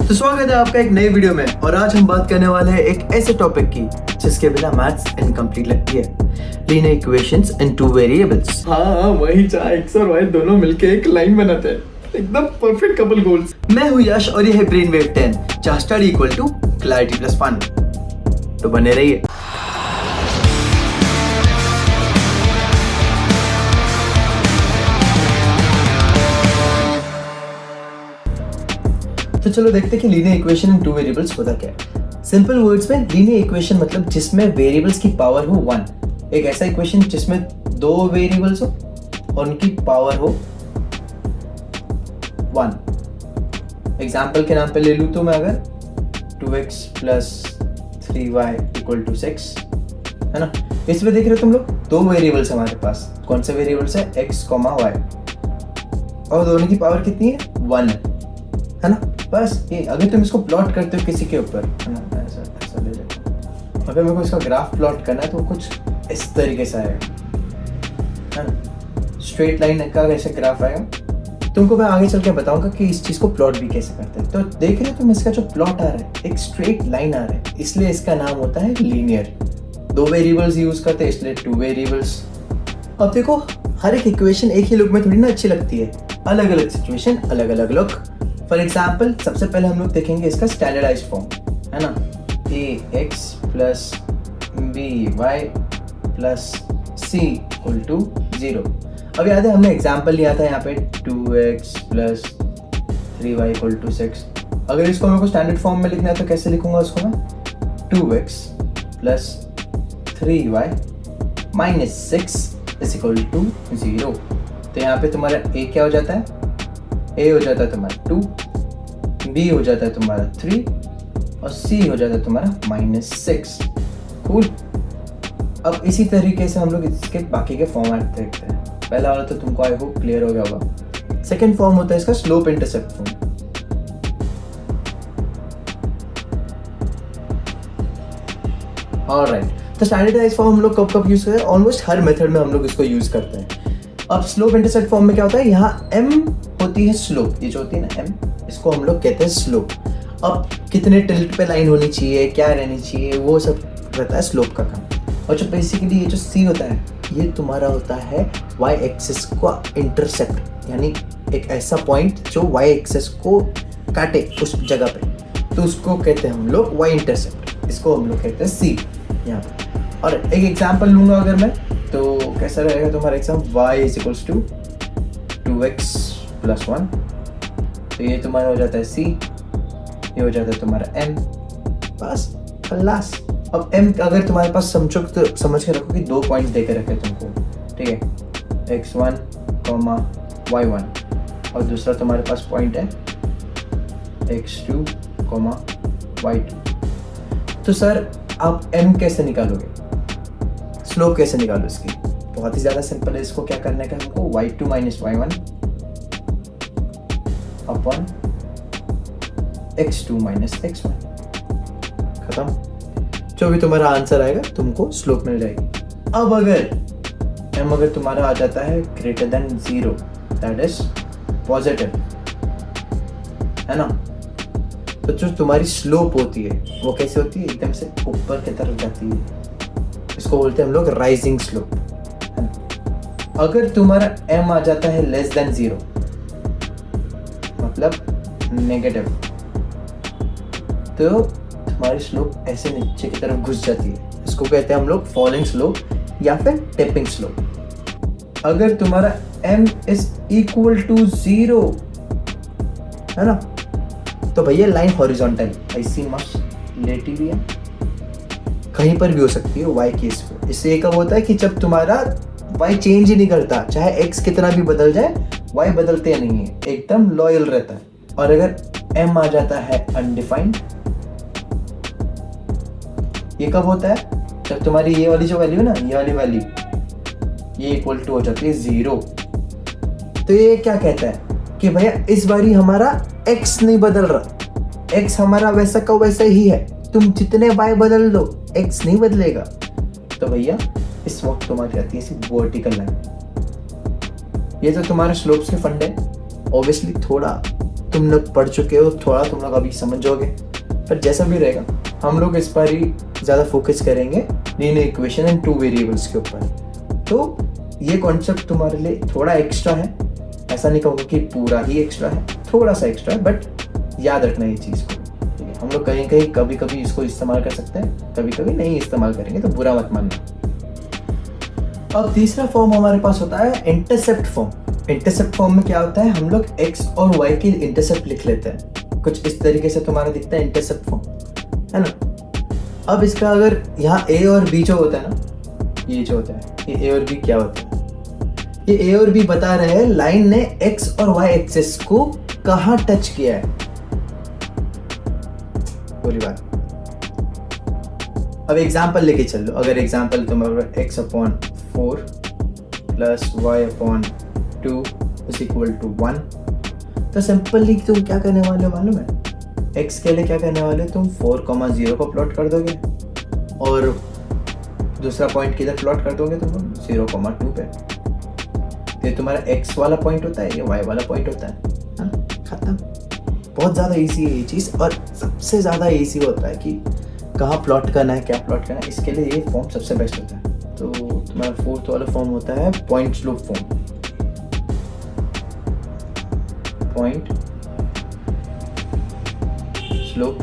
तो स्वागत है आपका एक नई वीडियो में। और आज हम बात करने वाले हैं एक ऐसे टॉपिक की जिसके बिना मैथ्स इनकम्प्लीट लगती है, लीनियर इक्वेशंस इन टू वेरिएबल्स। हाँ वही, जहाँ एक्स और वाई दोनों मिलके एक लाइन बनाते हैं, एकदम परफेक्ट कपल गोल्स। मैं हूँ यश और ये है ब्रेन वेव 10, जहाँ study equal to clarity plus fun. तो बने रहिए। तो चलो देखते हैं कि linear equation in two variables होता क्या है। सिंपल वर्ड्स में लीनियर इक्वेशन मतलब जिसमें वेरिएबल्स की पावर हो 1। एक ऐसा इक्वेशन जिसमें दो वेरिएबल्स हो और उनकी पावर हो 1। एग्जाम्पल के नाम पे ले लूँ तो मैं अगर 2x plus 3y equal to 6 है ना, इसमें देख रहे हो तुम लोग दो वेरिएबल्स हमारे पास। कौन से वेरिएबल्स है? x, y और दोनों की पावर कितनी है? 1 है ना। बस ये अगर तुम इसको प्लॉट करते हो किसी के ऊपर है ना, ऐसा ले लेते हो। अगर मेरे को इसका ग्राफ प्लॉट करना है तो कुछ इस तरीके से आएगा है ना, स्ट्रेट लाइन का ऐसे ग्राफ आएगा। तुमको मैं आगे चल के बताऊंगा कि इस चीज़ को प्लॉट भी कैसे करते हैं। तो देख रहे हो तुम, इसका जो प्लॉट आ रहा है एक स्ट्रेट लाइन आ रहा है, इसलिए इसका नाम होता है लीनियर। दो वेरिएबल्स यूज करते हैं इसलिए टू वेरिएबल्स। अब देखो, हर एक इक्वेशन एक ही लुक में थोड़ी ना अच्छी लगती है, अलग अलग सिचुएशन अलग अलग लुक। फॉर एग्जाम्पल सबसे पहले हम लोग देखेंगे इसका स्टैंडर्डाइज फॉर्म है ना, ax plus by plus c equal to 0। अब याद है हमने एग्जाम्पल लिया था यहाँ पे 2x plus 3y equal to 6। अगर इसको मेरे को स्टैंडर्ड फॉर्म में लिखना है तो कैसे लिखूंगा उसको मैं? 2x plus 3y minus 6 is equal to 0। तो यहाँ पे तुम्हारा a क्या हो जाता है? a हो जाता है तुम्हारा 2, b हो जाता है तुम्हारा 3 और c हो जाता है तुम्हारा माइनस 6। कूल। अब इसी तरीके से हम लोग इसके बाकी के फॉर्मेट देखते हैं। पहला वाला तो तुमको आई होप क्लियर हो गया होगा। सेकंड फॉर्म होता है इसका स्लोप इंटरसेप्ट फॉर्म। ऑलराइट, तो स्टैंडर्डाइज फॉर्म हम लोग कब कब यूज करते हैं? ऑलमोस्ट हर मेथड में हम लोग इसको यूज करते हैं। अब स्लोप इंटरसेप्ट फॉर्म में क्या होता है? यहाँ m होती है स्लोप, ये जो होती है ना m, इसको हम लोग कहते हैं स्लोप। अब कितने टिल्ट पे लाइन होनी चाहिए, क्या रहनी चाहिए, वो सब रहता है स्लोप का काम। और जो बेसिकली ये जो c होता है ये तुम्हारा होता है y एक्सिस का इंटरसेप्ट, यानी एक ऐसा पॉइंट जो y एक्सिस को काटे उस जगह पे, तो उसको कहते हैं हम लोग y इंटरसेप्ट। इसको हम लोग कहते हैं c यहाँ पे। और एक एग्जांपल लूँगा अगर मैं, तो कैसा रहेगा तुम्हारा exam? y is equals to 2x plus 1। तो ये तुम्हारा हो जाता है c, ये हो जाता है तुम्हारा m। बस खल्लास। अब m अगर तुम्हारे पास समझो तो समझ के रखो कि दो पॉइंट देके रखे तुमको, ठीक है, x1, y1 और दूसरा तुम्हारे पास पॉइंट है x2, y2। तो सर आप m कैसे निकालोगे, स्लोप कैसे निकालो इसकी? बहुत ही ज़्यादा सिंपल है। इसको क्या करने का हमको? y2 minus y1 upon x2 minus x1। खत्म। जो भी तुम्हारा आंसर आएगा तुमको स्लोप मिल जाएगी। अब अगर m अगर तुम्हारा आ जाता है greater than 0, that is positive है ना, तो जो तुम्हारी स्लोप होती है वो कैसे होती है? एकदम से ऊपर की तरफ जाती है। इसको बोलते हैं हम लोग राइजिंग स्लोप है ना। अगर तुम्हारा m आ जाता है लेस देन 0 मतलब नेगेटिव, तो तुम्हारी स्लोप ऐसे नीचे की तरफ घुस जाती है। इसको कहते हैं हम लोग फॉलिंग स्लोप या फिर टिपिंग स्लोप। अगर तुम्हारा m इज इक्वल टू 0 है ना, तो भैया लाइन हॉरिजॉन्टल ऐसी मस्त लेटी हुई है, कहीं पर भी हो सकती है y केस पे। इससे ये कब होता है कि जब तुम्हारा y चेंज ही नहीं करता, चाहे x कितना भी बदल जाए y बदलते नहीं है, एकदम लॉयल रहता है। और अगर m आ जाता है अनडिफाइंड, ये कब होता है? जब तुम्हारी ये वाली जो वैल्यू है ना, ये वाली वैल्यू ये इक्वल टू हो जाती है 0। तो ये क्या कहता है कि भैया इस बारी हमारा x नहीं बदल रहा, x हमारा वैसा का वैसा ही है, तुम जितने y बदल दो x नहीं बदलेगा। तो भैया इस वक्त तुम्हारी आती है वर्टिकल लाइन। ये तो तुम्हारे स्लोप्स के फंड है। ऑब्वियसली थोड़ा तुम लोग पढ़ चुके हो, थोड़ा तुम लोग अभी समझोगे, पर जैसा भी रहेगा हम लोग इस पर ही ज़्यादा फोकस करेंगे linear equation and two variables के ऊपर। तो ये कॉन्सेप्ट तुम्हारे लिए थोड़ा एक्स्ट्रा है, ऐसा नहीं कहूँगा कि पूरा ही एक्स्ट्रा है, थोड़ा सा एक्स्ट्रा है, बट याद रखना ये चीज़ को। ठीक है, हम लोग कहीं कहीं कभी कभी इसको इस्तेमाल कर सकते हैं, कभी कभी नहीं इस्तेमाल करेंगे, तो बुरा मत मानना। अब तीसरा फॉर्म हमारे पास होता है इंटरसेप्ट फॉर्म। इंटरसेप्ट फॉर्म में क्या होता है, हम लोग x और y की इंटरसेप्ट लिख लेते हैं, कुछ इस तरीके से तुम्हारा दिखता है इंटरसेप्ट फॉर्म, है ना। अब इसका अगर यहाँ a और b जो होता है ना, ये जो होता है, ये a और b क्या होता है, ये a और b बता रहे हैं लाइन ने x और y एक्सिस को कहाँ टच किया है, पूरी बात। अब एग्जाम्पल लेके चल लो, अगर एग्जाम्पल तुम्हारा x/4 plus y/2 is equal to 1, तो सिंपली तुम क्या करने वाले हो मालूम है, x के लिए क्या करने वाले हो, तुम 4,0 को प्लॉट कर दोगे और दूसरा पॉइंट किधर प्लॉट कर दोगे तुम 0,2 पे। ये तुम्हारा x वाला पॉइंट होता है, ये y वाला पॉइंट होता है, खत्म। बहुत ज़्यादा इजी है ये चीज़, और सबसे ज़्यादा इजी होता है कि कहाँ प्लॉट करना है, क्या प्लॉट करना है, इसके लिए ये फॉर्म सबसे बेस्ट होता है। तो तुम्हारा फोर्थ वाला फॉर्म होता है point slope form, point slope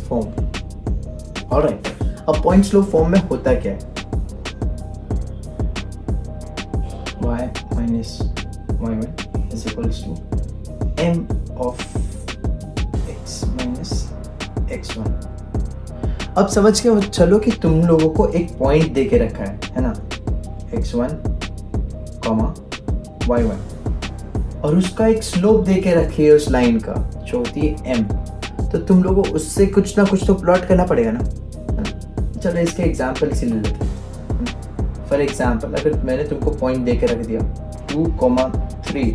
form. Alright, अब पॉइंट स्लोप फॉर्म में होता क्या है, y minus y1 is equals to m of x minus x1। अब समझ के चलो कि तुम लोगों को एक पॉइंट दे के रखा है ना, x1, y1, और उसका एक स्लोप दे के रखी है उस लाइन का जो होती है m। तो तुम लोगों को उससे कुछ ना कुछ तो प्लॉट करना पड़ेगा ना, है ना। चलो इसके एग्जाम्पल इसी ले लेते हैं। फॉर एग्जाम्पल, अगर मैंने तुमको पॉइंट दे के रख दिया 2,3,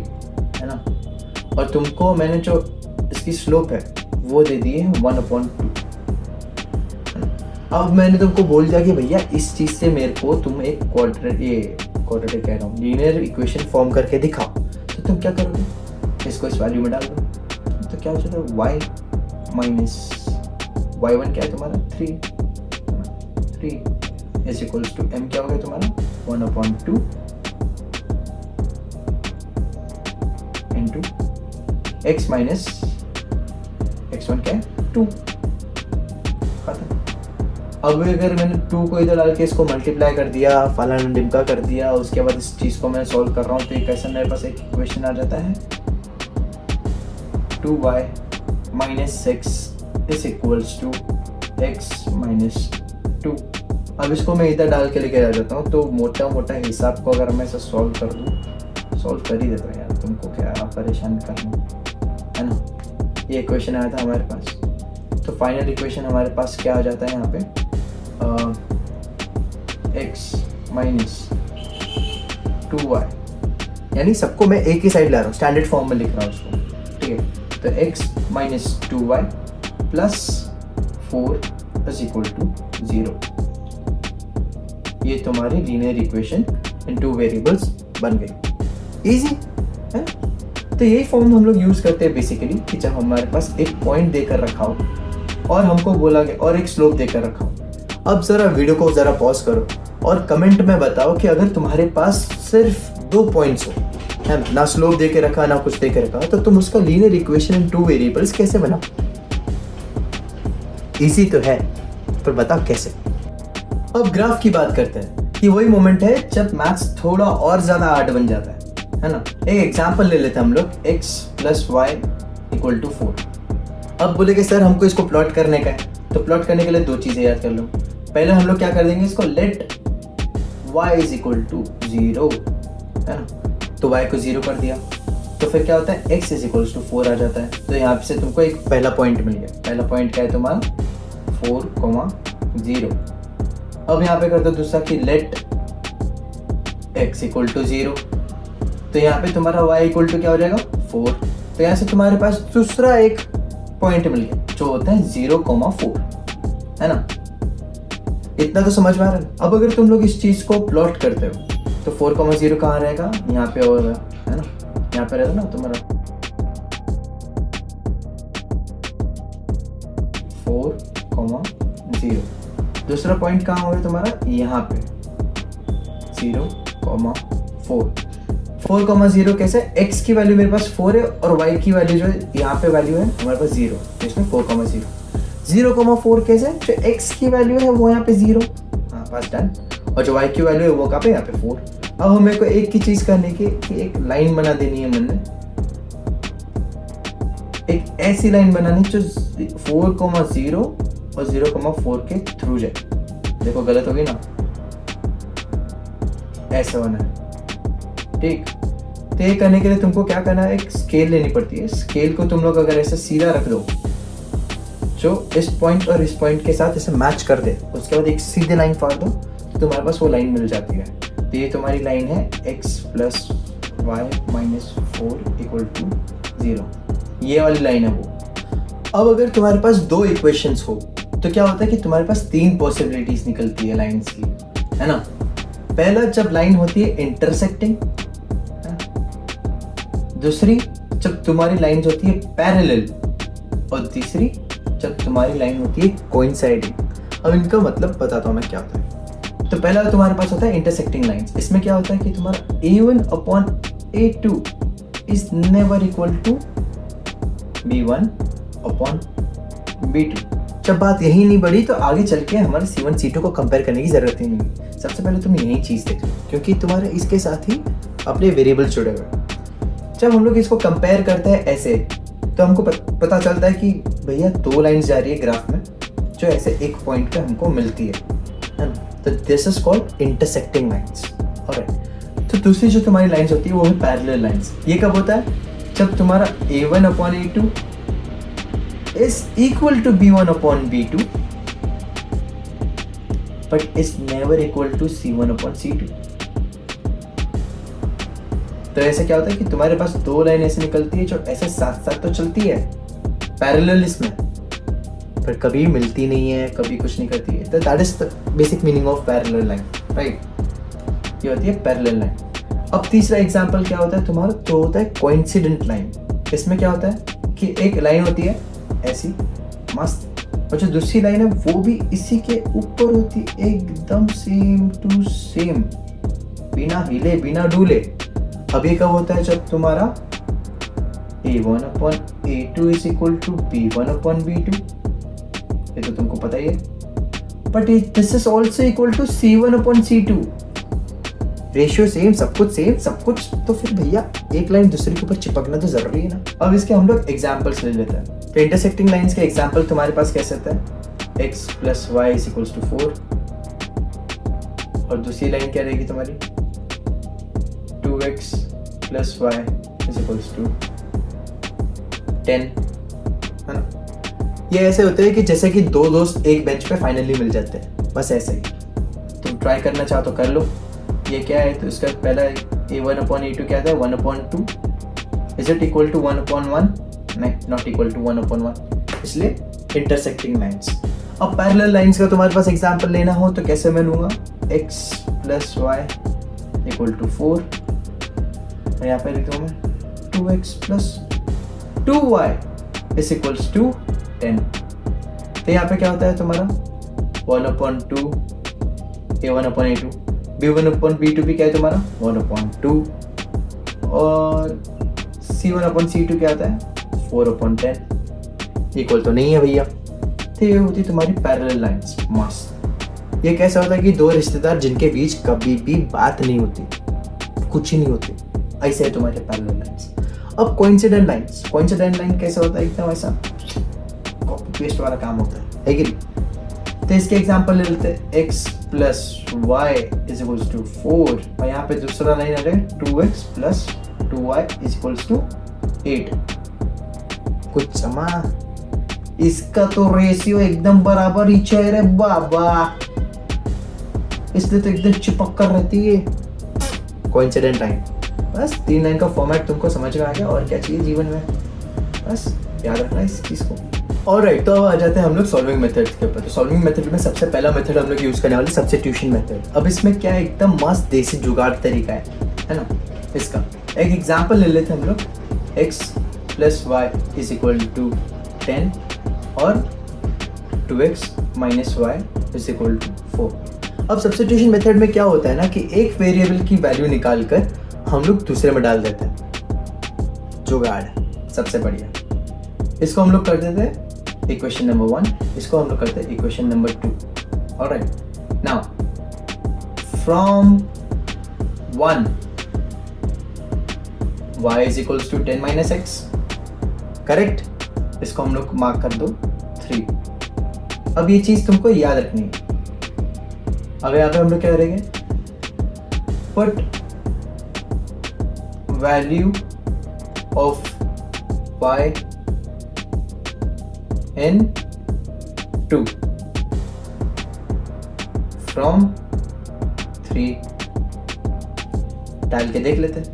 है ना, और तुमको मैंने जो इसकी स्लोप है वो दे दी है 1/2। अब मैंने तुमको बोल दिया कि भैया इस चीज़ से मेरे को तुम एक क्वाड्रेटिक कह रहा हूँ, लीनियर इक्वेशन फॉर्म करके दिखाओ। तो तुम क्या करोगे, इसको इस वैल्यू में डाल दो, तो क्या हो जाता है y माइनस y1 क्या है तुम्हारा 3 इज इक्वल्स टू m क्या हो गया तुम्हारा 1/2 इंटू x माइनस x1 क्या है 2। अब अगर मैंने 2 को इधर डाल के इसको मल्टीप्लाई कर दिया, फलाना डिमका कर दिया, उसके बाद इस चीज़ को मैं सॉल्व कर रहा हूँ, तो एक ऐसा मेरे पास एक इक्वेशन आ जाता है 2y minus 6 is equals to x minus 2। अब इसको मैं इधर डाल के लेके आ जाता हूँ, तो मोटा मोटा हिसाब को अगर मैं इसे सॉल्व कर दूँ, सॉल्व कर ही देता हूँ यार, तुमको क्या परेशान करना, है ना। ये इक्वेशन आया था हमारे पास, तो फाइनल इक्वेशन हमारे पास क्या आ जाता है यहाँ पे, x माइनस 2y, यानी सबको मैं एक ही साइड ला रहा हूँ, स्टैंडर्ड फॉर्म में लिख रहा हूँ उसको, ठीक है। तो x minus 2y plus 4 is equal to 0। ये तुम्हारी लीनियर इक्वेशन इन 2 वेरिएबल्स बन गई, इजी है। तो यही फॉर्म हम लोग यूज़ करते हैं बेसिकली, कि जब हमारे पास एक पॉइंट देकर रखा हो और हमको बोला गया और एक स्लोप देकर रखा हो। अब ज़रा वीडियो को ज़रा पॉज करो और कमेंट में बताओ कि अगर तुम्हारे पास सिर्फ 2 पॉइंट्स हो, है ना स्लोप दे के रखा ना कुछ दे के रखा, तो तुम उसका लीनियर इक्वेशन इन 2 वेरिएबल्स कैसे बनाओ। इजी तो है, पर बताओ कैसे। अब ग्राफ की बात करते हैं, कि वही मोमेंट है जब मैथ्स थोड़ा और ज़्यादा हार्ड बन जाता है ना। एक एग्जाम्पल ले लेते हैं हम लोग, x plus y equal to 4। अब बोले कि सर हमको इसको प्लॉट करने का है, तो प्लॉट करने के लिए 2 चीज़ें याद कर लो। पहले हम लोग क्या कर देंगे, इसको let y is equal to 0, है ना, तो y को 0 कर दिया, तो फिर क्या होता है x इज इक्वल टू 4 आ जाता है। तो यहाँ से तुमको एक पहला पॉइंट मिल गया। पहला पॉइंट क्या है तुम्हारा 4,0। अब यहाँ पे कर दो दूसरा कि लेट x इक्वल टू 0, तो यहाँ पे तुम्हारा y इक्वल टू क्या हो जाएगा 4। तो यहाँ से तुम्हारे पास दूसरा एक पॉइंट मिल गया जो होता है 0,4, है ना। इतना तो समझ में आ रहा है। अब अगर तुम लोग इस चीज़ को प्लॉट करते हो तो 4,0 कहाँ रहेगा, यहाँ पे, और है ना, यहाँ पे रहेगा ना तुम्हारा 4,0। दूसरा पॉइंट कहाँ हो गया तुम्हारा, यहाँ पे 0,4। 4,0 कैसे, x की वैल्यू मेरे पास 4 है और y की वैल्यू जो है यहाँ पे वैल्यू है हमारे पास 0, तो इसमें 4,0। 0,4 कैसे, जो x की वैल्यू है वो यहाँ पे 0, हाँ बस डन। और जो y की वैल्यू है वो कहाँ पे, यहाँ पे 4। अब हमें को एक ही चीज करने की कि एक लाइन बना देनी है मन में, एक ऐसी लाइन बनानी जो 4,0 और 0,4 के थ्रू जाए। देखो गलत होगी ना, ऐसा बना है, ठीक। तो ये करने के लिए तुमको क्या करना है, एक स्केल लेनी पड़ती है। स्केल को तुम लोग अगर ऐसे सीधा रख दो जो इस पॉइंट और इस पॉइंट के साथ इसे मैच कर दे, उसके बाद एक सीधे लाइन फाड़ दो तो तुम्हारे पास वो लाइन मिल जाती है। तो ये तुम्हारी लाइन है x + y - 4 = 0, ये वाली लाइन है वो। अब अगर तुम्हारे पास दो इक्वेशंस हो तो क्या होता है कि तुम्हारे पास 3 पॉसिबिलिटीज निकलती है लाइंस की, है ना। पहला, जब लाइन होती है इंटरसेक्टिंग, दूसरी जब तुम्हारी लाइंस होती है पैरेलल, और तीसरी जब तुम्हारी लाइन होती है कोइंसाइडिंग। अब इनका मतलब बताता हूँ मैं क्या होता है। तो पहला तुम्हारे पास होता है इंटरसेक्टिंग लाइंस। इसमें क्या होता है कि तुम्हारा A1/A2 is never equal to B1/B2। जब बात यही नहीं बढ़ी तो आगे चल के हमारे C1 C2 को कंपेयर करने की जरूरत ही नहीं। सबसे पहले तुम यही चीज देखो, क्योंकि तुम्हारे इसके साथ ही अपने वेरिएबल्स जुड़े हुए। जब हम लोग इसको कंपेयर करते हैं ऐसे, तो हमको पता चलता है कि भैया 2 लाइंस जा रही है ग्राफ में जो ऐसे एक पॉइंट पे हमको मिलती है ना। तो this is called intersecting lines. Alright, तो दूसरी जो तुम्हारी लाइंस होती है वो है पैरेलल लाइंस। ये कब होता है, जब तुम्हारा A1/A2 is equal to B1/B2 but is never equal to C1/C2। तो ऐसे क्या होता है कि तुम्हारे पास 2 लाइन ऐसे निकलती है जो ऐसे साथ साथ तो चलती है पैरेलल इसमें, पर कभी मिलती नहीं है, कभी कुछ नहीं करती है। तो that is the basic meaning of parallel line, right. ये होती है पैरेलल लाइन। अब तीसरा एग्जांपल क्या होता है तुम्हारा, तो होता है कोइंसिडेंट लाइन। इसमें क्या होता है कि एक लाइन होती है ऐसी मस्त, और जो दूसरी लाइन है वो भी इसी के ऊपर होती है, एकदम सेम टू सेम, बिना हिले बिना डूले। अब ये कब होता है, जब तुम्हारा A1/A2 is equal to B1/B2। ये तो तुमको पता ही है। But this is also equal to C1/C2। Ratio same, सब कुछ सेम, सब कुछ। तो फिर भैया एक लाइन दूसरे के ऊपर चिपकना तो जरूरी है ना। अब इसके हम लोग एग्जाम्पल्स ले लेते हैं। तो इंटरसेक्टिंग लाइंस के एग्जाम्पल तुम्हारे पास कैसे होता है, x + y = 4, और दूसरी लाइन क्या रहेगी तुम्हारी 2x + y = 10, है ना। ये ऐसे होते हैं कि जैसे कि 2 दोस्त एक बेंच पे फाइनली मिल जाते हैं, बस ऐसे ही। तुम ट्राई करना चाहो तो कर लो। ये क्या है, तो इसका पहला A1/A2 क्या था, 1/2। Is it equal to 1/1? नहीं, नॉट इक्वल टू 1/1, इसलिए इंटरसेक्टिंग लाइंस। अब पैरेलल लाइंस का तुम्हारे पास एग्जांपल लेना हो तो कैसे मैं लूँगा, x + y = 4, और यहाँ पे लिखूँ मैं 2x + 2y = 10। तो यहाँ पे क्या होता है तुम्हारा 1/2 A1/A2, B1/B2 भी क्या है तुम्हारा 1/2, और C1/C2 क्या आता है 4/10। इक्वल तो नहीं है भैया। तो ये होती तुम्हारी पैरेलल लाइंस, मस्त। ये कैसा होता है कि 2 रिश्तेदार जिनके बीच कभी भी बात नहीं होती, कुछ ही नहीं होती, ऐसे है तुम्हारे पैरेलल लाइंस। अब कोइंसिडेंट लाइंस, कोइंसिडेंट लाइन कैसे होता है, एकदम ऐसा कॉपी पेस्ट वाला काम होता है कि नहीं। तो इसके एग्जांपल ले लेते हैं, x + y = 4, और यहाँ पे दूसरा लाइन आ जाए 2x + 2y = 8। कुछ समा, इसका तो रेशियो एकदम बराबर ही है रे बाबा, इसलिए तो एकदम चिपक कर रहती है कोइंसिडेंट लाइन। बस 3 लाइन का फॉर्मेट तुमको समझ में आ गया, और क्या चाहिए जीवन में, बस याद रखना इस चीज़ को। ऑलराइट, तो अब आ जाते हैं हम लोग सॉल्विंग मेथड्स के ऊपर। तो सॉल्विंग मेथड में सबसे पहला मेथड हम लोग यूज़ करने वाले सब्स्टिट्यूशन मेथड। अब इसमें क्या है, एकदम मस्त देसी जुगाड़ तरीका है ना। इसका एक एग्जांपल ले लेते हैं हम लोग, x + y = 10 और 2x minus y is equal to 4। अब सब्स्टिट्यूशन मेथड में क्या होता है ना कि एक वेरिएबल की वैल्यू निकाल कर हम लोग दूसरे में डाल देते हैं। जुगाड़ है सबसे बढ़िया। इसको हम लोग कर देते हैं इक्वेशन नंबर 1, इसको हम लोग करते हैं equation number 2। Alright, now from 1 y is equals to 10 minus x, correct. इसको हम लोग मार्क कर दो 3। अब ये चीज तुमको याद रखनी है। अब यहाँ पे हम लोग क्या करेंगे, put value of y in 2 from 3 डाल के देख लेते हैं।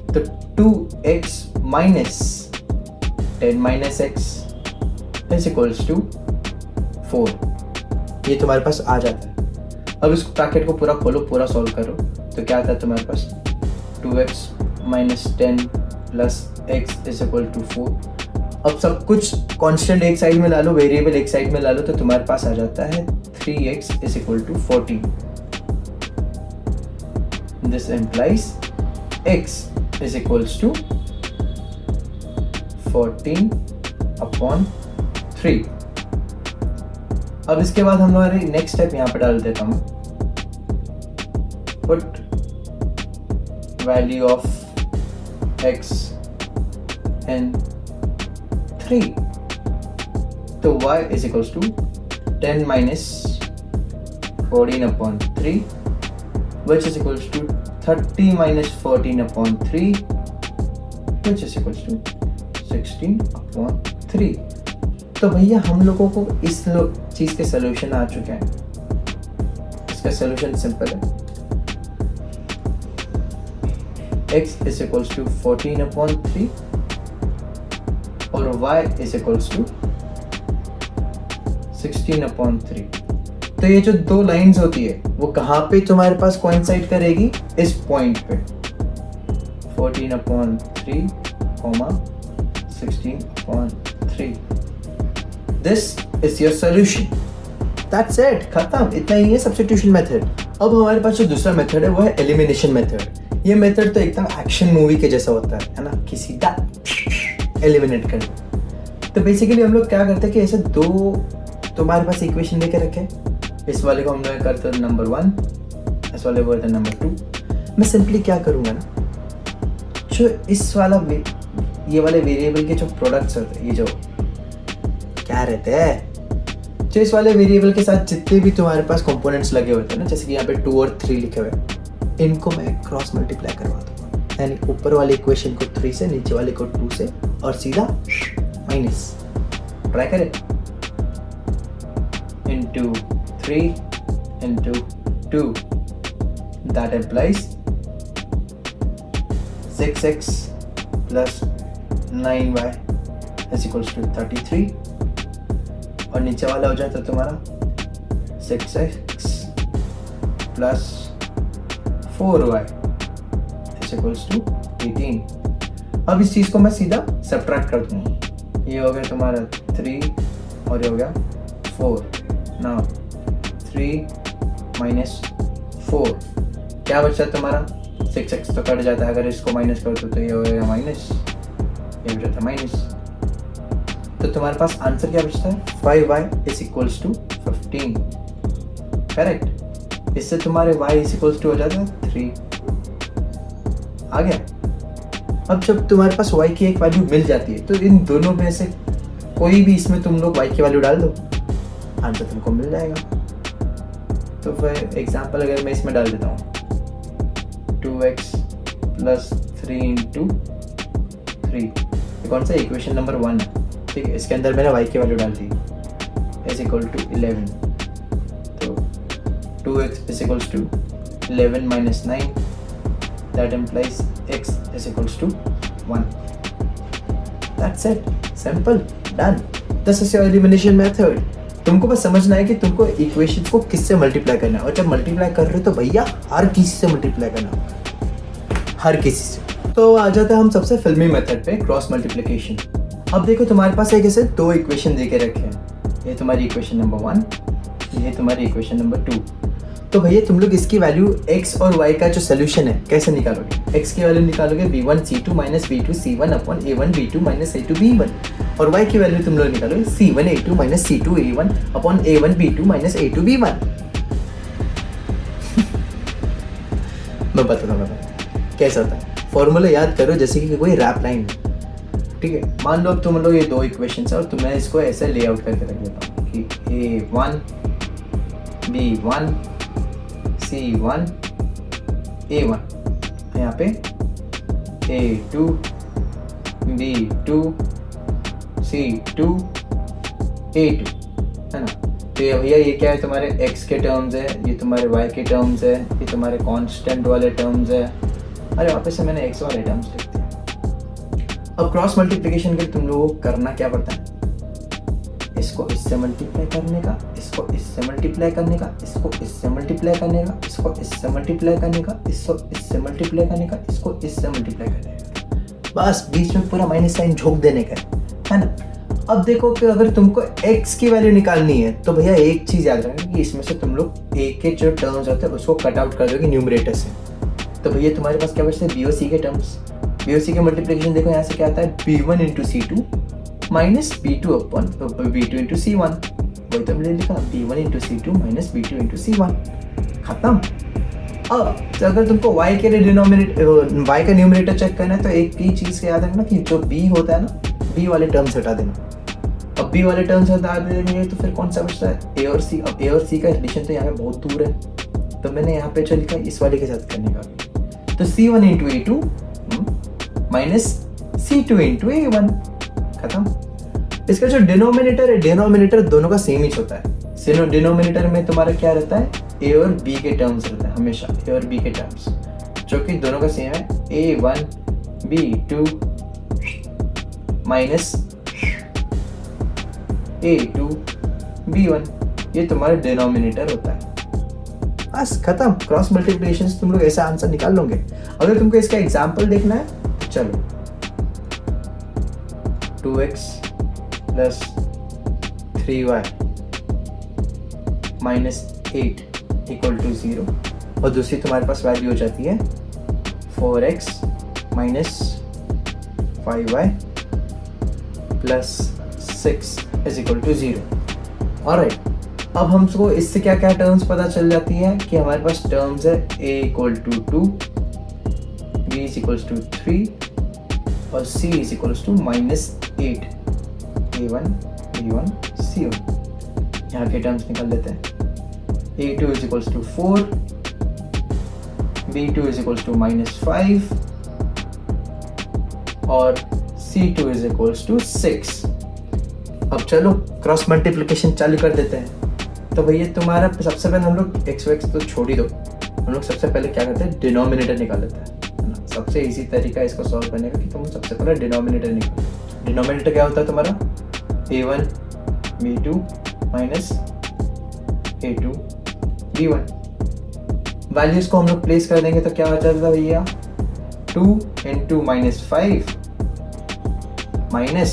तो 2x minus 10 minus x is equals to 4, ये तुम्हारे पास आ जाता है। अब इस ब्रैकेट को पूरा खोलो, पूरा सॉल्व करो, तो क्या आता है तुम्हारे पास 2x minus 10 plus x is equal to 4। अब सब कुछ कांस्टेंट एक साइड में ला लो, वेरिएबल एक साइड में ला लो, तो तुम्हारे पास आ जाता है 3x is equal to 14। This implies x is equals to 14/3। अब इसके बाद हम लोग नेक्स्ट स्टेप यहाँ पे डाल देता हूँ, put value of x in 3, तो y is equals to 10 minus 14/3 which is equals to 30 minus 14/3 which is equals to 16/3। तो भैया हम लोगों को इस चीज़ के सोल्यूशन आ चुके हैं। इसका सोल्यूशन सिंपल है, x is equals to 14/3 और y is equals to 16/3। तो ये जो दो लाइंस होती है वो कहाँ पे तुम्हारे पास कोइंसाइड करेगी, इस पॉइंट पे 14/3, 16/3। This is your solution, that's it, खत्म। इतना ही है सब्स्टिट्यूशन मेथड। अब हमारे पास जो दूसरा मेथड है वो है एलिमिनेशन मेथड। ये मेथड तो एकदम एक्शन मूवी के जैसा होता है ना, कि सीधा एलिमिनेट कर। तो बेसिकली हम लोग क्या करते हैं कि ऐसे दो तुम्हारे पास इक्वेशन लेके रखे, इस वाले को हम लोग करते हैं नंबर 1, इस वाले को करते हैं नंबर 2। मैं सिंपली क्या करूँगा ना, जो इस वाला ये वाले वेरिएबल के जो प्रोडक्ट्स होते हैं, ये जो क्या रहते हैं, जो इस वाले वेरिएबल के साथ जितने भी तुम्हारे पास कंपोनेंट्स लगे होते हैं ना, जैसे कि यहाँ पे 2 और 3 लिखे हुए हैं, इनको मैं क्रॉस मल्टीप्लाई करवा दूंगा। यानी ऊपर वाले इक्वेशन को 3 से, नीचे वाले को 2 से, और सीधा माइनस। ट्राई करें, into 3 into 2, that implies 6x plus 9y is equals to 33, और नीचे वाला हो जाता है तुम्हारा 6x plus 4y is equals to 18। अब इस चीज़ को मैं सीधा सब्ट्रैक्ट कर दूंगा, ये हो गया तुम्हारा 3 और ये हो गया 4। नाउ 3 minus 4 क्या बचता है तुम्हारा, 6x तो कट जाता है, अगर इसको माइनस कर दो तो ये हो गया माइनस, ये हो जाता है माइनस। तो तुम्हारे पास आंसर क्या बचता है, 5y is equals to 15, correct. इससे तुम्हारे y is equals to हो जाता है 3। आ गया। अब जब तुम्हारे पास y की एक वैल्यू मिल जाती है, तो इन दोनों में से कोई भी इसमें तुम लोग y की वैल्यू डाल दो, आंसर तुमको मिल जाएगा। तो फिर एग्जांपल अगर मैं इसमें डाल देता हूँ 2x plus 3 into 3, ये कौन सा इक्वेशन नंबर 1 है, ठीक है। इसके अंदर मैंने y की वैल्यू डाल दी is equal to 11, तो 2x is equals to 11 minus 9, that implies x is equals to 1। That's it, simple, done। This is your elimination method। तुमको बस समझना है कि तुमको इक्वेशंस को किससे मल्टीप्लाई करना है, और जब मल्टीप्लाई कर रहे हो तो भैया हर किसी से मल्टीप्लाई करना, हर किसी से। तो आ जाता है हम सबसे फिल्मी मेथड पे, क्रॉस मल्टीप्लिकेशन। अब देखो तुम्हारे पास एक ऐसे 2 इक्वेशन दे के रखे हैं, ये तुम्हारी इक्वेशन नंबर 1, ये तुम्हारी इक्वेशन नंबर 2। तो भैया तुम लोग इसकी वैल्यू x और y का जो सोल्यूशन है कैसे निकालोगे? x की वैल्यू निकालोगे b1c2 minus b2c1 upon a1b2 minus a2b1, और y की वैल्यू तुम लोग निकालोगे c1a2 minus c2a1 upon a1b2 minus a2b1। मैं बताता हूँ कैसा होता है। फॉर्मूला याद करो जैसे कि कोई रैप लाइन, ठीक है। मान लो अब तुम लोग ये दो इक्वेशन है और तुम्हें इसको ऐसे लेआउट करके रख देता हूँ कि a1 b1 c1 a1, यहाँ पे a2 b2 c2 a2, है ना। तो ये भैया ये क्या है, तुम्हारे x के टर्म्स है, ये तुम्हारे y के टर्म्स है, ये तुम्हारे कांस्टेंट वाले टर्म्स है। अरे वापस से मैंने x वाले टर्म्स लिख दिए। अब क्रॉस मल्टीप्लिकेशन के लिए तुम लोगों को करना क्या पड़ता है? इसको इससे मल्टीप्लाई करने का, इसको इससे मल्टीप्लाई करने का, इसको इससे मल्टीप्लाई करने का, इसको इससे मल्टीप्लाई करने का, इसको इससे मल्टीप्लाई करने का, इसको इससे मल्टीप्लाई करने का, बस बीच में पूरा माइनस साइन झोंक देने का है ना। अब देखो कि अगर तुमको x की वैल्यू निकालनी है तो भैया एक चीज़ याद रखना कि इसमें से तुम लोग a के जो टर्म्स होते हैं उसको कट आउट कर दोगे न्यूमरेटर से। तो भैया तुम्हारे पास क्या बचते हैं? b और c के टर्म्स। b और c के मल्टीप्लिकेशन देखो यहाँ से क्या आता है, b1 into c2 minus b2 upon b2 into c1। वही तो मैंने लिखा b1 into c2 minus b2 into c1, खत्म। अब तो अगर तुमको y के लिए y का न्यूमरेटर चेक करना है तो एक ही चीज़ याद रखना कि जो b होता है ना, b वाले टर्म्स हटा देना। अब b वाले टर्म्स हटा देंगे तो फिर कौन सा बचता है? a और c। अब a और c का रिलेशन तो यहाँ पे बहुत दूर है, तो मैंने यहाँ पे जो लिखा इस वाले के साथ करने का। तो c1 into a2 minus c2 into a1, खत्म। इसका जो डिनोमिनेटर है, डिनोमिनेटर दोनों का सेम ही होता है। डिनोमिनेटर में तुम्हारा क्या रहता है? a और b के टर्म्स रहता है हमेशा, a और b के टर्म्स, जो कि दोनों का सेम है, a1 b2 minus a2 b1, ये तुम्हारा डिनोमिनेटर होता है। बस खत्म। क्रॉस मल्टीप्लिकेशन से तुम लोग ऐसा आंसर निकाल लोगे। अगर तुमको इसका एग्जाम्पल देखना है तो चलो 2x plus 3y minus 8 equal to 0, और दूसरी तुम्हारे पास वैल्यू हो जाती है 4x minus 5y plus 6 is equal to 0। Alright, अब हमको इससे क्या क्या टर्म्स पता चल जाती है कि हमारे पास टर्म्स है a equal to 2, b is equals to 3 और c is equals to minus 8, a1 b1 c1। यहाँ के टर्म्स निकाल लेते हैं। a2 is equals to 4, b2 is equals to minus 5 और c2 इज इक्वल्स टू 6। अब चलो क्रॉस मल्टीप्लिकेशन चालू कर देते हैं। तो भैया तुम्हारा सबसे पहले हम लोग एक्स वैक्स तो छोड़ ही दो, हम लोग सबसे पहले क्या करते हैं? डिनोमिनेटर निकाल लेते हैं, है ना। सबसे इजी तरीका इसको सॉल्व करने का कि तुम सबसे पहले डिनोमिनेटर निकालो। डिनोमिनेटर क्या होता है तुम्हारा? a1 b2 minus a2 b1। Values को हम लोग प्लेस कर देंगे तो क्या हो जाता है भैया? 2 into minus 5 minus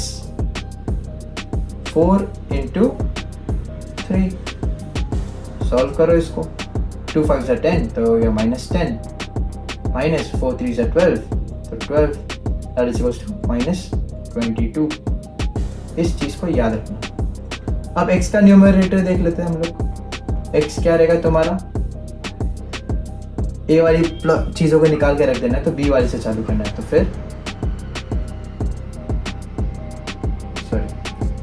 4 into 3। Solve करो इसको, 2 5 से 10 तो ये माइनस 10 माइनस 4 3 से 12 तो 12 that is equals to minus 22। इस चीज़ को याद रखना। अब x का न्यूमरेटर देख लेते हैं हम लोग। x क्या रहेगा तुम्हारा? a वाली चीज़ों को निकाल के रख देना है तो b वाली से चालू करना है। तो फिर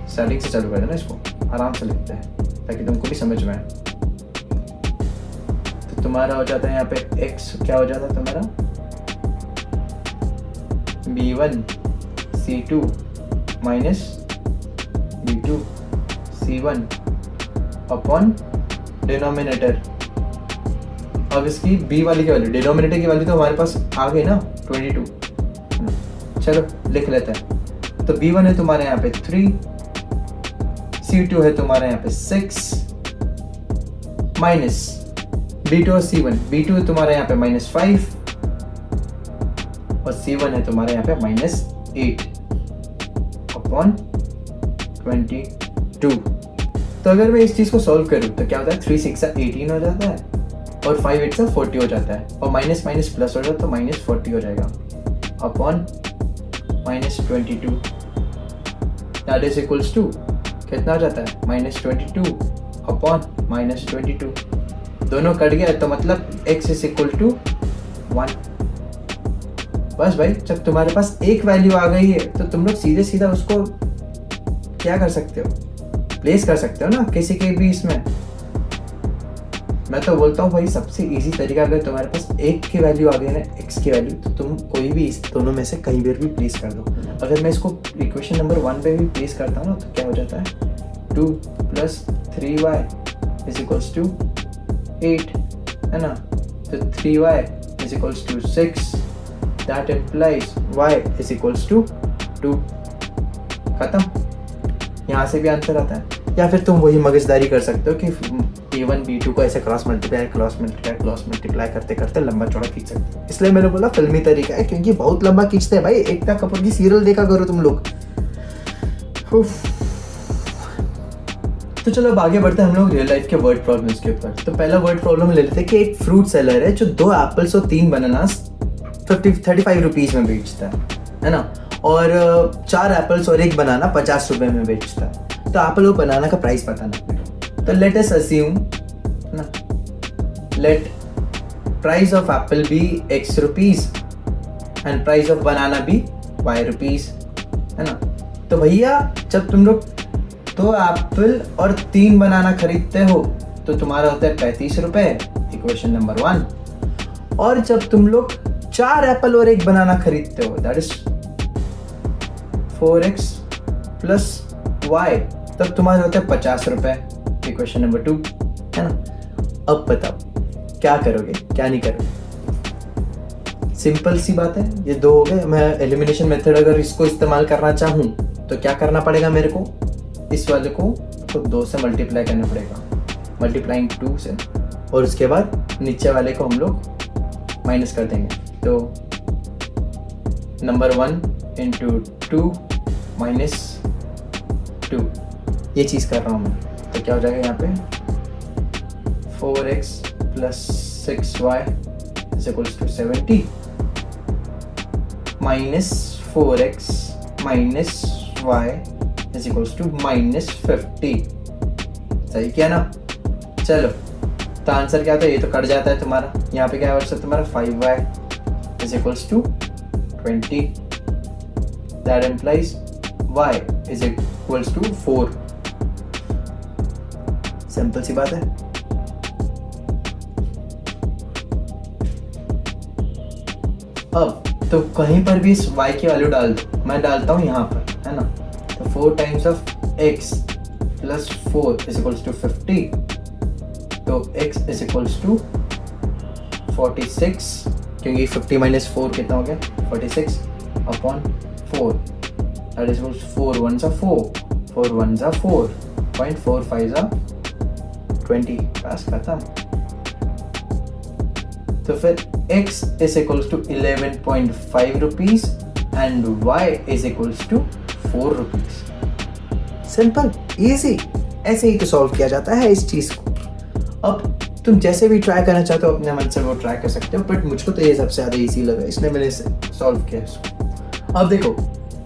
स्टार्टिंग से चालू कर देना, इसको आराम से लिखते हैं ताकि तुमको भी समझ में आए। तो तुम्हारा हो जाता है यहाँ पे x क्या हो जाता है तुम्हारा? b1 c2 minus b2 c1 upon denominator. अब इसकी b वाली की वैल्यू, डिनोमिनेटर की वैल्यू तो हमारे पास आ गई ना 22। चलो लिख लेते हैं। तो b1 है तुम्हारे यहाँ पे 3, c2 है तुम्हारे यहाँ पे 6 माइनस b2 और c1। b2 है तुम्हारे यहाँ पे माइनस 5 और c1 है तुम्हारे यहाँ पे माइनस 8 अपॉन 22। तो अगर मैं इस चीज़ को सॉल्व करूँ तो क्या होता है, 3 6 18 हो जाता है और 5 8 40 हो जाता है और माइनस माइनस प्लस हो जाता है तो माइनस 40 हो जाएगा upon minus 22 that is equals to कितना हो जाता है माइनस 22 अपॉन माइनस 22। दोनों कट गया तो मतलब x इज इक्वल टू 1। बस भाई, जब तुम्हारे पास एक वैल्यू आ गई है तो तुम लोग सीधे सीधा उसको क्या कर सकते हो, प्लेस कर सकते हो ना किसी के भी इसमें। मैं तो बोलता हूँ भाई सबसे इजी तरीका, अगर तुम्हारे पास एक की वैल्यू आ गई ना x की वैल्यू, तो तुम कोई भी इस दोनों में से कहीं भी प्लेस कर दो। अगर मैं इसको इक्वेशन नंबर 1 पे भी प्लेस करता हूँ ना तो क्या हो जाता है 2 + 3y = 8, है ना। तो 3y = 6, दैट इम्प्लाइज y = 2। खत्म। यहाँ से भी आंसर आता है। या फिर तुम वही मगजदारी कर सकते हो कि a1 b2 को ऐसे क्रॉस मल्टीप्लाई करते करते लंबा चौड़ा खींच सकते हो। इसलिए मैंने बोला फिल्मी तरीका है, क्योंकि बहुत लंबा खींचते हैं भाई। एकता कपूर की सीरियल देखा करो तुम लोग। तो चलो अब आगे बढ़ते हैं हम लोग रियल लाइफ के वर्ड प्रॉब्लम्स के ऊपर। तो पहला वर्ड प्रॉब्लम ले लेते हैं कि एक फ्रूट सेलर है जो 2 एप्पल्स और 3 बनानास 35 रुपीज में बेचता है ना, और 4 एप्पल्स और 1 बनाना 50 रुपए में बेचता है। तो एप्पल और बनाना का प्राइस बताना। तो लेट अस अस्यूम ना, let price of apple be x rupees and price of banana be y rupees, है ना। तो भैया जब तुम लोग 2 एप्पल और 3 बनाना खरीदते हो तो तुम्हारा होता है 35 रुपए, इक्वेशन नंबर 1। और जब तुम लोग 4 एप्पल और 1 बनाना खरीदते हो, दैट इज 4x + y, तब तुम्हारा होता है 50 रुपए, इक्वेशन नंबर 2, है ना। अब बताओ क्या करोगे क्या नहीं करोगे। सिंपल सी बात है, ये 2 हो गए। मैं एलिमिनेशन मेथड अगर इसको इस्तेमाल करना चाहूँ तो क्या करना पड़ेगा मेरे को, इस वाले को तो 2 से मल्टीप्लाई करना पड़ेगा, मल्टीप्लाइंग 2 से, और उसके बाद नीचे वाले को हम लोग माइनस कर देंगे। तो नंबर 1 × 2 - 2, ये चीज़ कर रहा हूँ मैं। तो क्या हो जाएगा यहाँ पे 4x + 6y = 70 -4x - y = -50। सही किया ना। चलो तो आंसर क्या था, ये तो कट जाता है तुम्हारा। यहाँ पे क्या है तुम्हारा 5y = 20, that implies y = 4। Simple सी बात है। अब तो कहीं पर भी इस y की वैल्यू डाल दो, मैं डालता हूँ यहाँ पर, है ना। तो 4 × x + 4 = 50, तो x = 46, क्योंकि 50 - 4 कितना हो गया 46 अपॉन 4, दैट इज 4 1 = 4, 4 1 = 4, 0.45 = 20, बस खत्म। तो फिर x = 11.5 rupees and y = 4 rupees. Simple, easy, ऐसे ही तो सॉल्व किया जाता है इस चीज को। अब तुम जैसे भी ट्राई करना चाहते हो अपने मन से वो ट्राई कर सकते हो, बट मुझको तो ये सबसे ज़्यादा इजी लगा, इसलिए मैंने इसे सॉल्व किया इसको। अब देखो,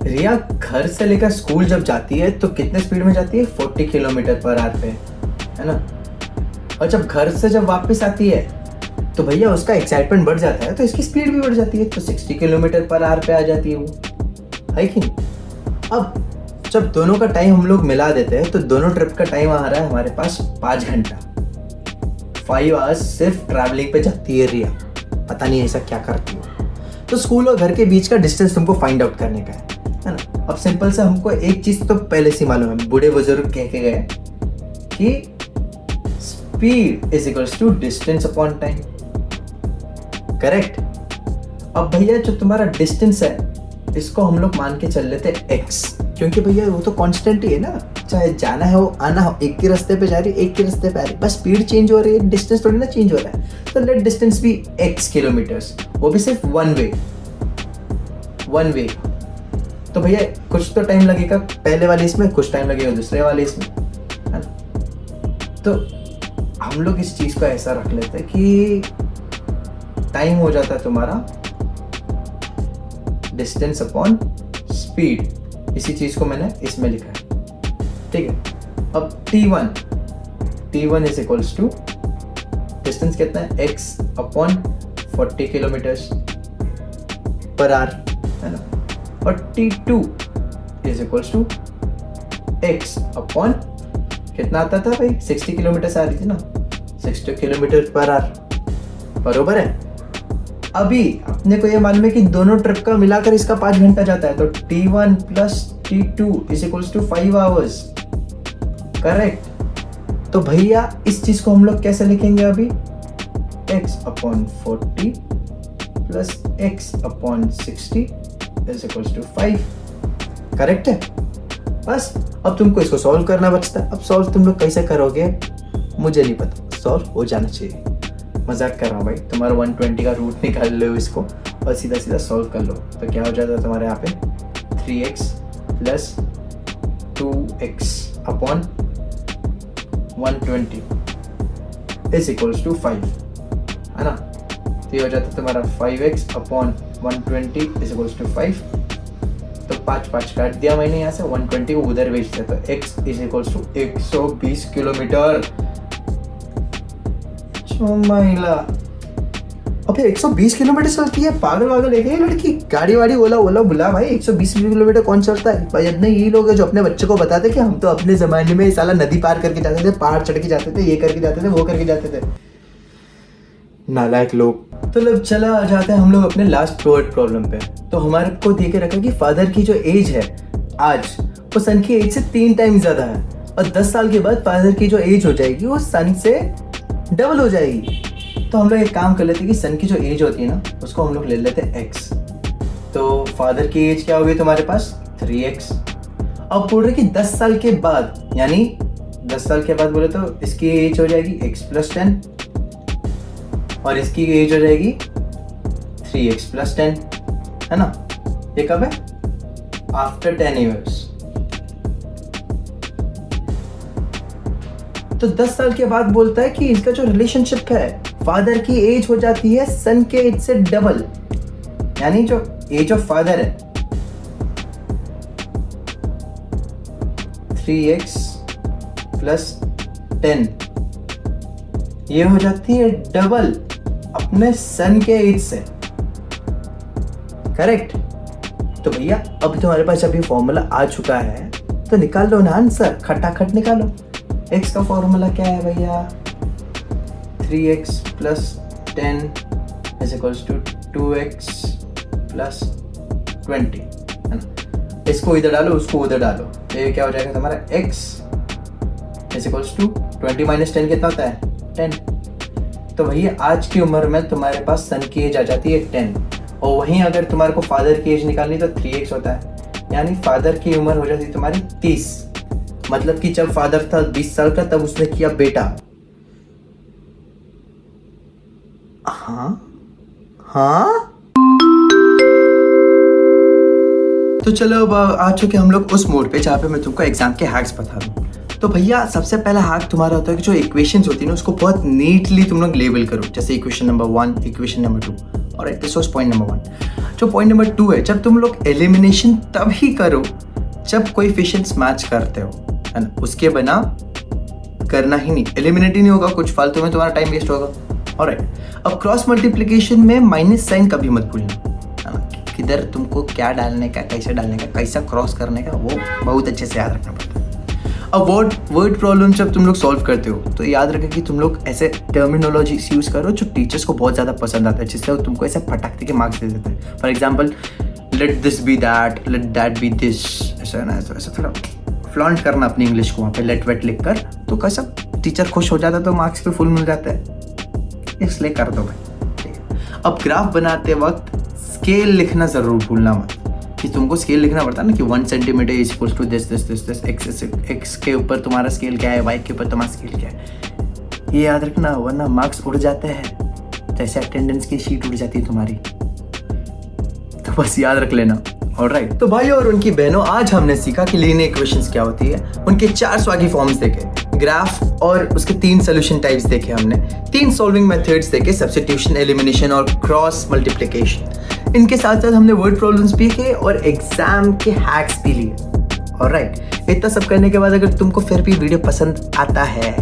रिया घर से लेकर स्कूल जब जाती है तो कितने स्पीड में जाती है 40 km/h पे, है ना। और जब घर से जब वापस आती है तो भैया उसका एक्साइटमेंट बढ़ जाता है, तो इसकी स्पीड भी बढ़ जाती है, तो 60 km/h पे आ जाती है वो, है कि नहीं। अब जब दोनों का टाइम हम लोग मिला देते हैं तो दोनों ट्रिप का टाइम आ रहा है हमारे पास 5 घंटा। 5 आवर्स सिर्फ ट्रैवलिंग पे जाती है रिया, पता नहीं ऐसा क्या करती हो। तो स्कूल और घर के बीच का डिस्टेंस तुमको फाइंड आउट करने का है ना। अब सिंपल से हमको एक चीज तो पहले से मालूम है, बूढ़े बुजुर्ग कह के गए कि speed = distance upon time, correct. अब भैया जो तुम्हारा डिस्टेंस है इसको हम लोग मान के चल लेते हैं x, क्योंकि भैया वो तो कांस्टेंट ही है ना, चाहे जाना हो आना हो, एक के रास्ते पे जा रही है एक के रास्ते पे आ रही है, बस स्पीड चेंज हो रही है, डिस्टेंस थोड़ी ना चेंज हो रहा है। तो लेट डिस्टेंस भी x किलोमीटर्स, वो भी सिर्फ वन वे। तो भैया कुछ तो टाइम लगेगा पहले वाले इसमें, कुछ टाइम लगेगा दूसरे वाले इसमें, है ना। तो हम लोग इस चीज़ को ऐसा रख लेते हैं कि टाइम हो जाता है तुम्हारा डिस्टेंस अपॉन स्पीड। इसी चीज़ को मैंने इसमें लिखा है, ठीक है। अब T1 is equals to distance कितना है, x upon 40 kilometres per hour, है ना। और T2 is equals to x upon कितना आता था भाई, 60 किलोमीटर आ रही थी ना, 60 किलोमीटर पर आवर, बरोबर है। अभी अपने को ये मालूम है कि दोनों ट्रिप का मिलाकर इसका 5 घंटा जाता है, तो T1 plus T2 is equals to 5 hours, correct. तो भैया इस चीज को हम लोग कैसे लिखेंगे अभी, x upon 40 plus x upon 60 is equals to 5, correct है। बस अब तुमको इसको सॉल्व करना बचता है। अब सॉल्व तुम लोग कैसे करोगे मुझे नहीं पता, सॉल्व हो जाना चाहिए। मजाक कर रहा हूँ भाई, तुम्हारा 120 का रूट निकाल लो इसको और सीधा सीधा सॉल्व कर लो, तो क्या हो जाता है तुम्हारे यहाँ पे 3x plus 2x upon 120 is equals to 5, है ना। तो ये हो जाता है तुम्हारा 5x upon 120 is equals to 5। तो 5 काट दिया मैंने यहाँ से, 120 को उधर भेज दिया, तो x is equals to 120 kilometre. महिला अबे 120 किलोमीटर चलती है, पागल है क्या ये लड़की। गाड़ी वाड़ी ओला बुला भाई, 120 किलोमीटर कौन चलता है भाई। इतने यही लोग हैं जो अपने बच्चे को बताते कि हम तो अपने जमाने में साला नदी पार करके जाते थे, पहाड़ चढ़ के जाते थे, ये करके जाते थे, वो करके जाते थे, नालायक लोग। तो लोग चला जाते हैं हम लोग अपने लास्ट प्रॉब्लम पे। तो हमारे को दे के रखा कि फादर की जो एज है आज वो सन की एज से 3 टाइम ज्यादा है, और 10 साल के बाद फादर की जो एज हो जाएगी वो सन से डबल हो जाएगी। तो हम लोग एक काम कर लेते हैं कि सन की जो एज होती है ना उसको हम लोग ले लेते हैं x। तो फादर की एज क्या होगी तुम्हारे पास 3x। अब बोल रहे कि 10 साल के बाद, यानी 10 साल के बाद बोले तो इसकी एज हो जाएगी x प्लस 10 और इसकी एज हो जाएगी 3x प्लस 10, है ना। ये कब है, आफ्टर 10 years। तो 10 साल के बाद बोलता है कि इसका जो रिलेशनशिप है, फादर की एज हो जाती है सन के एज से डबल, यानी जो एज ऑफ फादर है 3x प्लस 10, ये हो जाती है डबल अपने सन के एज से, करेक्ट। तो भैया अब तुम्हारे पास अभी फॉर्मूला आ चुका है, तो निकाल लो ना आंसर, खटाखट निकालो। x का फॉर्मूला क्या है भैया, 3x plus 10 is equals to 2x plus 20, है ना। इसको इधर डालो, उसको उधर डालो, तो ये क्या हो जाएगा तुम्हारा x is equals to 20 minus 10 कितना होता है 10। तो भैया आज की उम्र में तुम्हारे पास सन की एज आ जाती है 10, और वहीं अगर तुम्हारे को फादर की एज निकालनी तो 3x होता है, यानी फादर की उम्र हो जाती है तुम्हारी 30। मतलब कि जब फादर था 20 साल का तब उसने किया बेटा। हाँ तो चलो अब आ चुके हम लोग उस मोड पे जहाँ पे मैं तुमको एग्जाम के हैक्स बता दूँ। तो भैया सबसे पहला हैक तुम्हारा होता है कि जो इक्वेशंस होती है ना उसको बहुत नीटली तुम लोग लेबल करो, जैसे इक्वेशन नंबर 1, इक्वेशन नंबर 2, और दिस वाज पॉइंट नंबर 1। जो पॉइंट नंबर 2 है, जब तुम लोग एलिमिनेशन तभी करो जब कोएफिशिएंट्स मैच करते हो, है ना। उसके बिना करना ही नहीं, एलिमिनेट ही नहीं होगा, कुछ फालतू में तुम्हारा टाइम वेस्ट होगा। ऑलराइट, अब क्रॉस मल्टीप्लिकेशन में माइनस साइन कभी मत भूलना, है ना। किधर तुमको क्या डालने का, कैसे डालने का, कैसा क्रॉस करने का, वो बहुत अच्छे से याद रखना पड़ता है। अब वर्ड प्रॉब्लम जब तुम लोग सॉल्व करते हो तो याद रखें कि तुम लोग ऐसे टर्मिनोलॉजी यूज़ करो जो टीचर्स को बहुत ज़्यादा पसंद आता है, जिससे वो तुमको ऐसे फटाकते के मार्क्स दे देते हैं। For example, let this be that, let that be this, ऐसा ना ऐसा थोड़ा फ्लॉन्ट करना अपनी इंग्लिश को वहाँ पे लेट वेट लिख कर, तो कैसा टीचर खुश हो जाता है, तो मार्क्स पे फुल मिल जाता है, इसलिए कर दो भाई, ठीक है। अब ग्राफ बनाते वक्त स्केल लिखना ज़रूर भूलना मत, कि तुमको स्केल लिखना पड़ता है ना कि 1 centimetre is equals to this, x के ऊपर तुम्हारा स्केल क्या है, वाई के ऊपर तुम्हारा स्केल क्या है, ये याद रखना, वरना मार्क्स उड़ जाते हैं, जैसे अटेंडेंस की शीट उड़ जाती है तुम्हारी, तो बस याद रख लेना। ऑलराइट, तो भाई और उनकी बहनों, आज हमने सीखा कि लीनियर इक्वेशंस क्या होती है, उनके 4 स्वागी फॉर्म्स देखे, ग्राफ और उसके 3 सोल्यूशन टाइप्स देखे हमने, 3 सॉल्विंग मेथड्स देखे, सब्स्टिट्यूशन, एलिमिनेशन और क्रॉस मल्टीप्लिकेशन। इनके साथ साथ हमने वर्ड प्रॉब्लम्स भी किए और एग्जाम के हैक्स भी लिए। ऑलराइट, इतना सब करने के बाद अगर तुमको फिर भी वीडियो पसंद आता है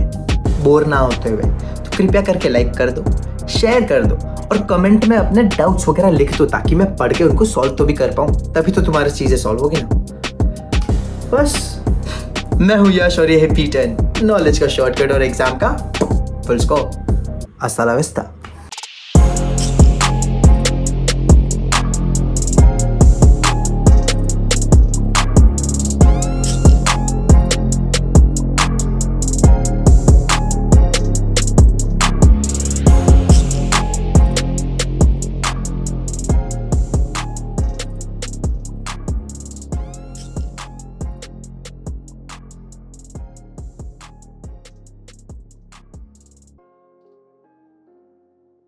बोर ना होते हुए, तो कृपया करके लाइक कर दो, शेयर कर दो और कमेंट में अपने डाउट्स वगैरह लिख दो, ताकि मैं पढ़ के उनको सॉल्व तो भी कर पाऊँ, तभी तो तुम्हारी चीज़ें सॉल्व होगी ना। बस, मैं हूँ यश और ये है P10, नॉलेज का शॉर्टकट और एग्जाम का फुल स्कोप। अस्सलाम वालेकुम।